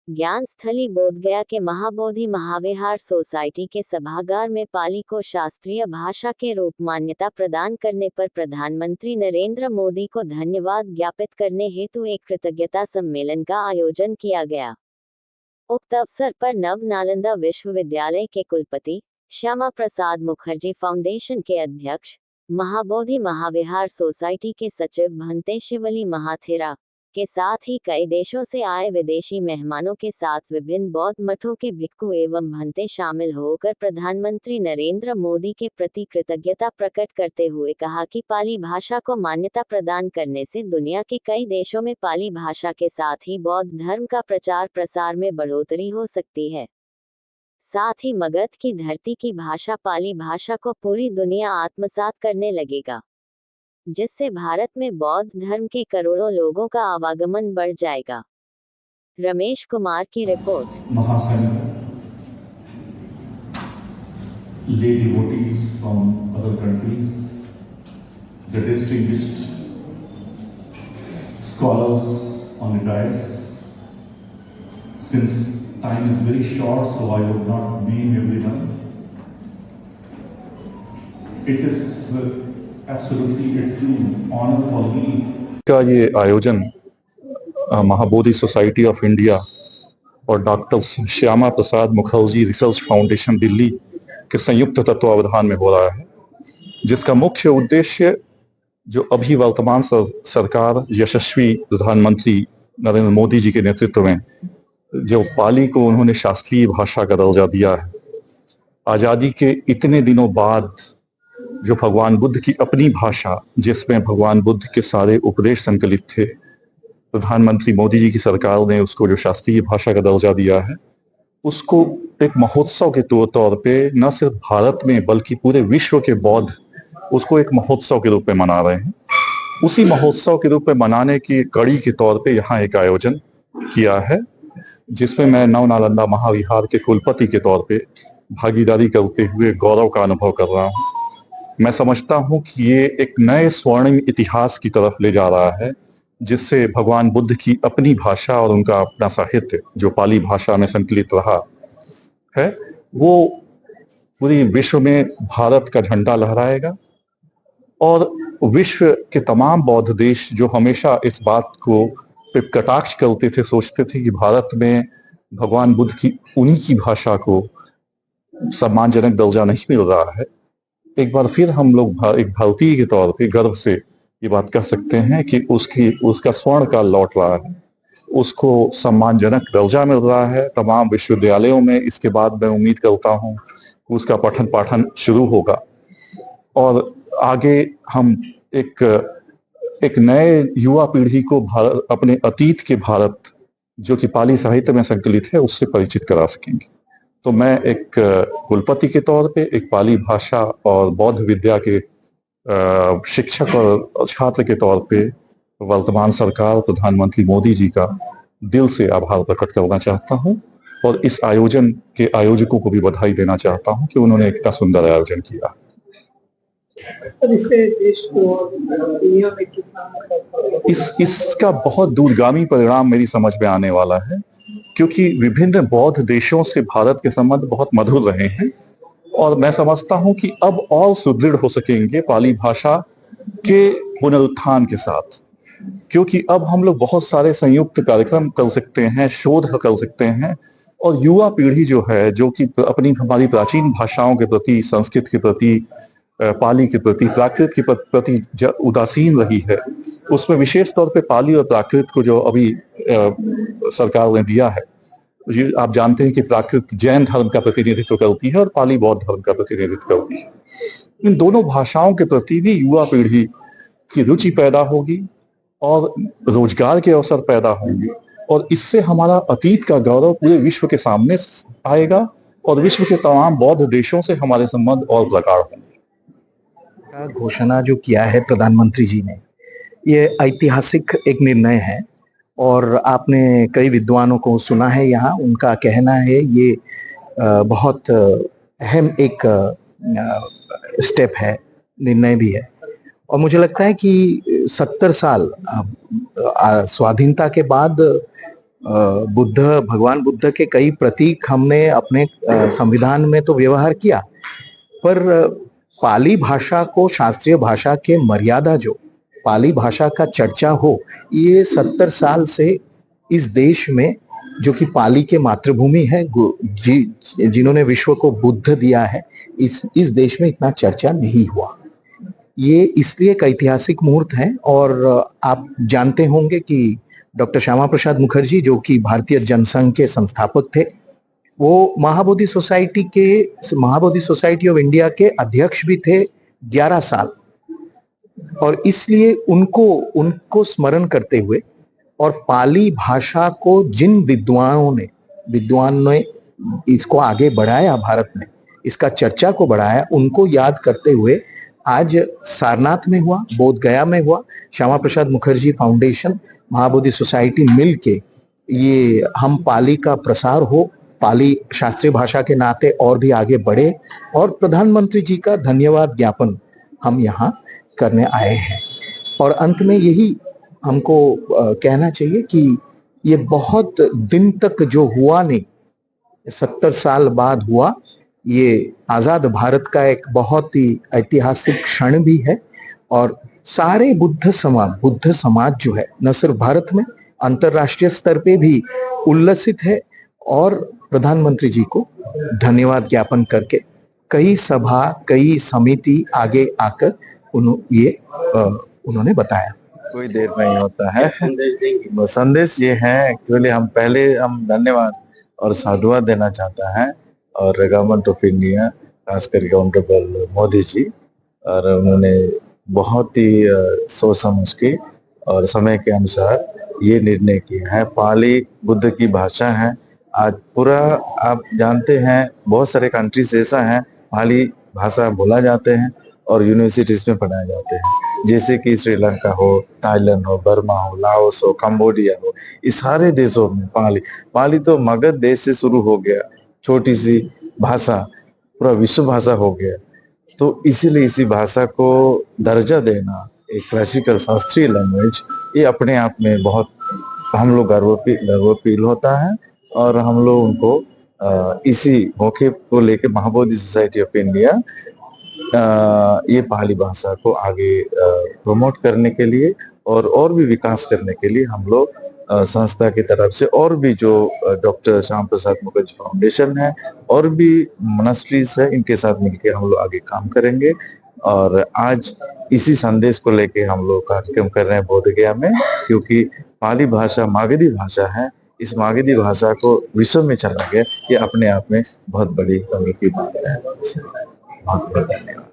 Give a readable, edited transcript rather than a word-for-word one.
ज्ञान स्थली बोधगया के महाबोधि महाविहार सोसाइटी के सभागार में पाली को शास्त्रीय भाषा के रूप मान्यता प्रदान करने पर प्रधानमंत्री नरेंद्र मोदी को धन्यवाद ज्ञापित करने हेतु एक कृतज्ञता सम्मेलन का आयोजन किया गया। उक्त अवसर पर नव नालंदा विश्वविद्यालय के कुलपति, श्यामा प्रसाद मुखर्जी फाउंडेशन के अध्यक्ष, महाबोधि महाविहार सोसाइटी के सचिव भंते शिवली महाथेरा के साथ ही कई देशों से आए विदेशी मेहमानों के साथ विभिन्न बौद्ध मठों के भिक्खु एवं भंते शामिल होकर प्रधानमंत्री नरेंद्र मोदी के प्रति कृतज्ञता प्रकट करते हुए कहा कि पाली भाषा को मान्यता प्रदान करने से दुनिया के कई देशों में पाली भाषा के साथ ही बौद्ध धर्म का प्रचार प्रसार में बढ़ोतरी हो सकती है। साथ ही मगध की धरती की भाषा पाली भाषा को पूरी दुनिया आत्मसात करने लगेगा, जिससे भारत में बौद्ध धर्म के करोड़ों लोगों का आवागमन बढ़ जाएगा। रमेश कुमार की रिपोर्ट। महासंघ, lay devotees from other countries, the distinguished scholars on the dais. Since time is very short, so I would not name everyone. It is absolutely a true honor for me. का ये आयोजन Mahabodhi society of India और doctor Shyama Prasad Mukherjee research foundation Delhi के संयुक्त तत्वावधान में हो रहा है, जिसका मुख्य उद्देश्य जो अभी वर्तमान सरकार यशस्वी प्रधानमंत्री नरेंद्र मोदी जी के नेतृत्व में जो पाली को उन्होंने शास्त्रीय भाषा का दर्जा दिया है, आज़ादी के इतने दिनों बाद जो भगवान बुद्ध की अपनी भाषा जिसमें भगवान बुद्ध के सारे उपदेश संकलित थे, प्रधानमंत्री मोदी जी की सरकार ने उसको जो शास्त्रीय भाषा का दर्जा दिया है, उसको एक महोत्सव के तौर पे न सिर्फ भारत में बल्कि पूरे विश्व के बौद्ध उसको एक महोत्सव के रूप में मना रहे हैं। उसी महोत्सव के रूप में मनाने की कड़ी के तौर पे यहाँ एक आयोजन किया है, जिसमें मैं नव नालंदा महाविहार के कुलपति के तौर पे भागीदारी करते हुए गौरव का अनुभव कर रहा हूँ। मैं समझता हूँ कि ये एक नए स्वर्णिम इतिहास की तरफ ले जा रहा है, जिससे भगवान बुद्ध की अपनी भाषा और उनका अपना साहित्य जो पाली भाषा में संकलित रहा है, वो पूरी विश्व में भारत का झंडा लहराएगा और विश्व के तमाम बौद्ध देश जो हमेशा इस बात को कटाक्ष करते थे, सोचते थे कि भारत में भगवान बुद्ध की उन्हीं की भाषा को सम्मानजनक दर्जा नहीं मिल रहा है, एक बार फिर हम लोग एक भारतीय के तौर पे गर्व से ये बात कह सकते हैं कि उसका स्वर्ण काल लौट रहा है, उसको सम्मानजनक दर्जा मिल रहा है तमाम विश्वविद्यालयों में। इसके बाद मैं उम्मीद करता हूँ उसका पठन पाठन शुरू होगा और आगे हम एक नए युवा पीढ़ी को भारत, अपने अतीत के भारत जो कि पाली साहित्य में संकलित है, उससे परिचित करा सकेंगे। तो मैं एक कुलपति के तौर पे, एक पाली भाषा और बौद्ध विद्या के शिक्षक और छात्र के तौर पे वर्तमान सरकार प्रधानमंत्री मोदी जी का दिल से आभार प्रकट करना चाहता हूं और इस आयोजन के आयोजकों को भी बधाई देना चाहता हूं कि उन्होंने इतना सुंदर आयोजन किया। इससे देश को दुनिया में कितना इसका बहुत दूरगामी परिणाम मेरी समझ में आने वाला है, क्योंकि विभिन्न बौद्ध देशों से भारत के संबंध बहुत मधुर रहे हैं और मैं समझता हूं कि अब और सुदृढ़ हो सकेंगे पाली भाषा के पुनरुत्थान के साथ, क्योंकि अब हम लोग बहुत सारे संयुक्त कार्यक्रम कर सकते हैं, शोध कर सकते हैं और युवा पीढ़ी जो है, जो कि हमारी प्राचीन भाषाओं के प्रति, संस्कृत के प्रति, पाली के प्रति, प्राकृत के प्रति उदासीन रही है, उसमें विशेष तौर पे पाली और प्राकृत को जो अभी सरकार ने दिया है, आप जानते हैं कि प्राकृत जैन धर्म का प्रतिनिधित्व करती है और पाली बौद्ध धर्म का प्रतिनिधित्व करती है। इन दोनों भाषाओं के प्रति भी युवा पीढ़ी की रुचि पैदा होगी और रोजगार के अवसर पैदा होंगे और इससे हमारा अतीत का गौरव पूरे विश्व के सामने आएगा और विश्व के तमाम बौद्ध देशों से हमारे संबंध और प्रगाढ़ होंगे। घोषणा जो किया है प्रधानमंत्री जी ने, ये ऐतिहासिक एक निर्णय है और आपने कई विद्वानों को सुना है यहाँ, उनका कहना है ये बहुत अहम एक स्टेप है, निर्णय भी है। और मुझे लगता है कि 70 साल स्वाधीनता के बाद बुद्ध, भगवान बुद्ध के कई प्रतीक हमने अपने संविधान में तो व्यवहार किया, पर पाली भाषा को शास्त्रीय भाषा के मर्यादा जो पाली भाषा का चर्चा हो, ये 70 साल से इस देश में, जो कि पाली के मातृभूमि है, जिन्होंने विश्व को बुद्ध दिया है, इस देश में इतना चर्चा नहीं हुआ। ये इसलिए एक ऐतिहासिक मुहूर्त है। और आप जानते होंगे कि डॉक्टर श्यामा प्रसाद मुखर्जी, जो कि भारतीय जनसंघ के संस्थापक थे, वो महाबोधि सोसाइटी ऑफ इंडिया के अध्यक्ष भी थे 11 साल। और इसलिए उनको स्मरण करते हुए और पाली भाषा को जिन विद्वान ने इसको आगे बढ़ाया, भारत में इसका चर्चा को बढ़ाया, उनको याद करते हुए आज सारनाथ में हुआ, बोध गया में हुआ, श्यामा प्रसाद मुखर्जी फाउंडेशन, महाबोधि सोसाइटी मिल के ये हम पाली का प्रसार हो, पाली शास्त्रीय भाषा के नाते और भी आगे बढ़े, और प्रधानमंत्री जी का धन्यवाद ज्ञापन हम यहाँ करने आए हैं। और अंत में यही हमको कहना चाहिए कि ये बहुत दिन तक जो हुआ नहीं, 70 साल बाद हुआ, ये आजाद भारत का एक बहुत ही ऐतिहासिक क्षण भी है। और सारे बुद्ध समाज जो है, न सिर्फ भारत में, अंतरराष्ट्रीय स्तर पे भी उल्लसित है। और प्रधानमंत्री जी को धन्यवाद ज्ञापन करके कई सभा, कई समिति आगे आकर उन्होंने बताया। कोई देर नहीं होता है। संदेश ये है, एक्चुअली हम धन्यवाद और साधुवाद देना चाहता है और गवर्नमेंट ऑफ इंडिया, खासकर ऑनरेबल मोदी जी, और उन्होंने बहुत ही सोच समझ के और समय के अनुसार ये निर्णय किया है। पाली बुद्ध की भाषा है। आज पूरा आप जानते हैं, बहुत सारे कंट्रीज ऐसा है पाली भाषा बोला जाते हैं और यूनिवर्सिटीज में पढ़ाए जाते हैं, जैसे कि श्रीलंका हो, थाईलैंड हो, बर्मा हो, लाओस हो, कंबोडिया हो, इस सारे देशों में पाली तो मगध देश से शुरू हो गया, छोटी सी भाषा पूरा विश्व भाषा हो गया। तो इसीलिए इसी भाषा को दर्जा देना, एक क्लासिकल शास्त्रीय लैंग्वेज, ये अपने आप में बहुत हम लोग गर्व फील होता है। और हम लोग उनको इसी मौके को लेके महाबोधि सोसाइटी ऑफ इंडिया ये पाली भाषा को आगे प्रमोट करने के लिए और भी विकास करने के लिए हम लोग संस्था की तरफ से, और भी जो डॉक्टर श्यामा प्रसाद मुखर्जी फाउंडेशन है और भी मॉनेस्ट्रीज है, इनके साथ मिलकर हम लोग आगे काम करेंगे। और आज इसी संदेश को लेके हम लोग कार्यक्रम कर रहे हैं बोध गया में, क्योंकि पाली भाषा मागधी भाषा है। इस मागधी भाषा को विश्व में चला गया, ये अपने आप में बहुत बड़ी कमी की बात है। बहुत बहुत धन्यवाद।